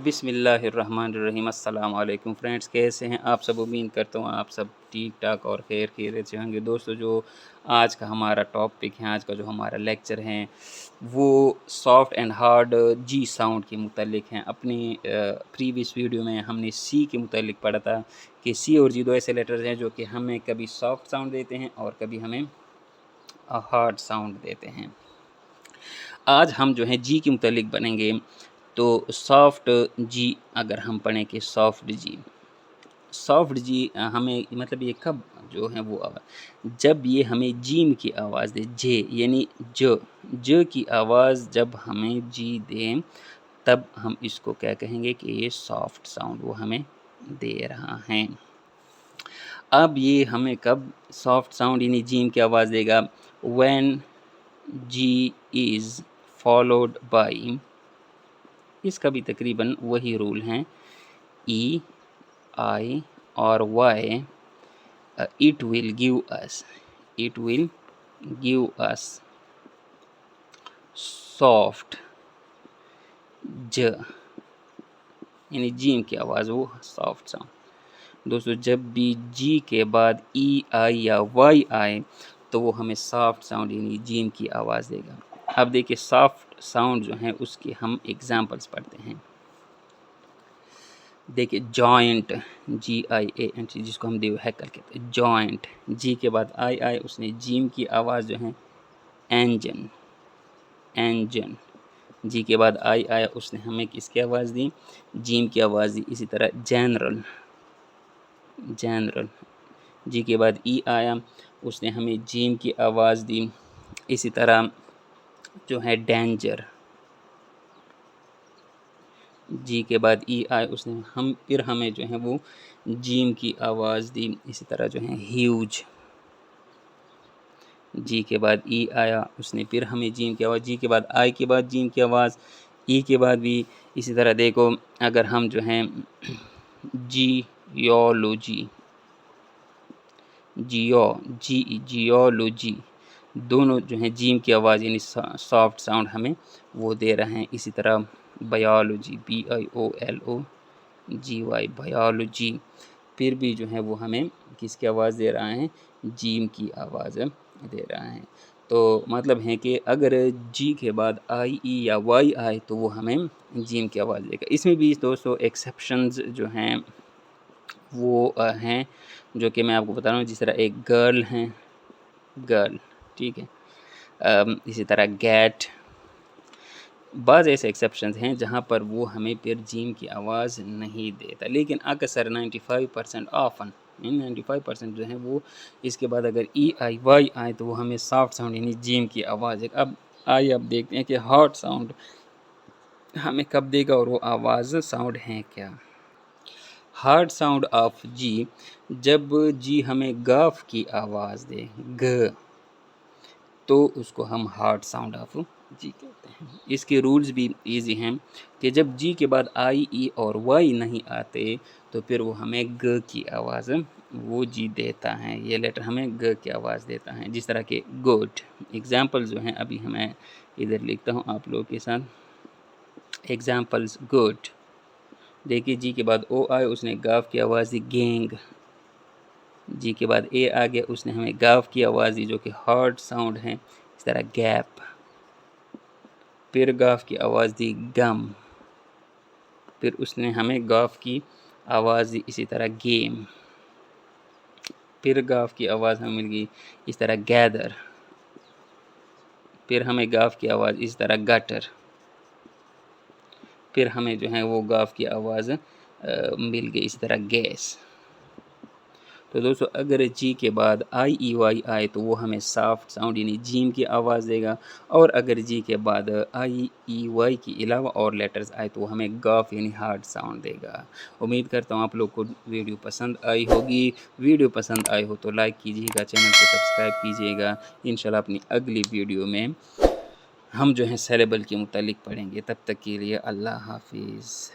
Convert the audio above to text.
بسم اللہ الرحمن الرحیم۔ السلام علیکم فرینڈس، کیسے ہیں آپ سب؟ امید کرتا ہوں آپ سب ٹھیک ٹھاک اور خیر خیریت سے ہوں گے۔ دوستو، جو آج کا ہمارا ٹاپک ہے، آج کا جو ہمارا لیکچر ہے، وہ soft and hard G sound کے متعلق ہیں۔ اپنی پریویس ویڈیو میں ہم نے سی کے متعلق پڑھا تھا کہ سی اور جی دو ایسے لیٹرز ہیں جو کہ ہمیں کبھی سافٹ ساؤنڈ دیتے ہیں اور کبھی ہمیں ہارڈ ساؤنڈ دیتے ہیں۔ آج ہم جو ہیں جی کے متعلق بنیں گے۔ تو سافٹ جی اگر ہم پڑھیں کہ سافٹ جی ہمیں مطلب یہ کب جو ہے وہ جب یہ ہمیں جیم کی آواز دے، جے یعنی ج کی آواز جب ہمیں جی دیں، تب ہم اس کو کیا کہیں گے کہ یہ سافٹ ساؤنڈ وہ ہمیں دے رہا ہے۔ اب یہ ہمیں کب سافٹ ساؤنڈ یعنی جیم کی آواز دے گا؟ when G is followed by، اس کا بھی تقریباً وہی رول ہیں، E I اور Y، it will give us soft ج یعنی جیم کی آواز وہ سافٹ ساؤنڈ۔ دوستو، جب بھی جی کے بعد ای آئی یا وائی آئے تو وہ ہمیں سافٹ ساؤنڈ یعنی جیم کی آواز دے گا۔ اب دیکھیں سافٹ ساؤنڈ جو ہیں اس کے ہم ایگزامپلس پڑھتے ہیں۔ دیکھیں جوائنٹ، جی آئی اے این ٹی، جس کو ہم دیو ہیکل کہتے ہیں، جوائنٹ، جی کے بعد آئی آئے، اس نے جیم کی آواز جو ہے انجن، جی کے بعد آئی آیا، اس نے ہمیں کس کی آواز دی؟ جیم کی آواز دی۔ اسی طرح جنرل، جی کے بعد ای آیا، اس نے ہمیں جیم کی آواز دی۔ اسی طرح جو ہے ڈینجر، جی کے بعد ای آئے، اس نے پھر ہمیں جو ہے وہ جیم کی آواز دی۔ اسی طرح جو ہے ہیوج، جی کے بعد ای آیا، اس نے پھر ہمیں جیم کی آواز، جی کے بعد آئی کے بعد جیم کی آواز، ای کے بعد بھی اسی طرح۔ دیکھو اگر ہم جو ہیں جیولوجی دونوں جو ہیں جیم کی آواز یعنی سافٹ ساؤنڈ ہمیں وہ دے رہے ہیں۔ اسی طرح بایولوجی، BIOLOGY بایولوجی، پھر بھی جو ہے وہ ہمیں کس کی آواز دے رہا ہے؟ جیم کی آواز دے رہا ہے۔ تو مطلب ہے کہ اگر جی کے بعد آئی ای یا وائی آئے تو وہ ہمیں جیم کی آواز دے گا۔ اس میں بھی دوستو ایکسیپشنز جو ہیں وہ ہیں جو کہ میں آپ کو بتا رہا ہوں، جس طرح ایک گرل ہیں، گرل، ٹھیک ہے، اسی طرح گیٹ۔ بعض ایسے ایکسیپشنز ہیں جہاں پر وہ ہمیں پھر جیم کی آواز نہیں دیتا، لیکن اکثر 95% جو ہیں وہ اس کے بعد اگر ای آئی وائی آئے تو وہ ہمیں سافٹ ساؤنڈ یعنی جیم کی آواز دے گا۔ اب آئیے اب دیکھتے ہیں کہ ہارڈ ساؤنڈ ہمیں کب دے گا اور وہ آواز ساؤنڈ ہیں کیا۔ ہارڈ ساؤنڈ آف جی، جب جی ہمیں گاف کی آواز دے، گ، تو اس کو ہم ہارڈ ساؤنڈ آف جی کہتے ہیں۔ اس کے رولز بھی ایزی ہیں کہ جب جی کے بعد آئی ای اور وائی نہیں آتے تو پھر وہ ہمیں گ کی آواز وہ جی دیتا ہے، یہ لیٹر ہمیں گ کی آواز دیتا ہے۔ جس طرح کہ گوٹ، ایگزامپل جو ہیں ابھی ہمیں ادھر لکھتا ہوں آپ لوگوں کے ساتھ۔ ایگزامپلز گوٹ، دیکھیے جی کے بعد او آئے، اس نے گاف کی آواز دی، گینگ، جی کے بعد اے آ گیا، اس نے ہمیں گاف کی آواز دی جو کہ ہارڈ ساؤنڈ ہے۔ اس طرح گیپ، پھر گاف کی آواز دی، گم، پھر اس نے ہمیں گاف کی آواز دی۔ اسی طرح گیم، پھر گاف کی آواز ہمیں مل گئی۔ اس طرح گیدر، پھر ہمیں گاف کی آواز، اس طرح گٹر، پھر ہمیں جو ہے وہ گاف کی آواز مل گئی، اس طرح گیس۔ تو دوستو اگر جی کے بعد آئی ای وائی آئے تو وہ ہمیں سافٹ ساؤنڈ یعنی جیم کی آواز دے گا، اور اگر جی کے بعد آئی ای وائی کے علاوہ اور لیٹرز آئے تو وہ ہمیں گاف یعنی ہارڈ ساؤنڈ دے گا۔ امید کرتا ہوں آپ لوگ کو ویڈیو پسند آئی ہوگی۔ ویڈیو پسند آئی ہو تو لائک کیجیے گا، چینل کو سبسکرائب کیجیے گا۔ انشاءاللہ اپنی اگلی ویڈیو میں ہم جو ہیں سیلیبل کے متعلق پڑھیں گے۔ تب تک کے لیے اللہ حافظ۔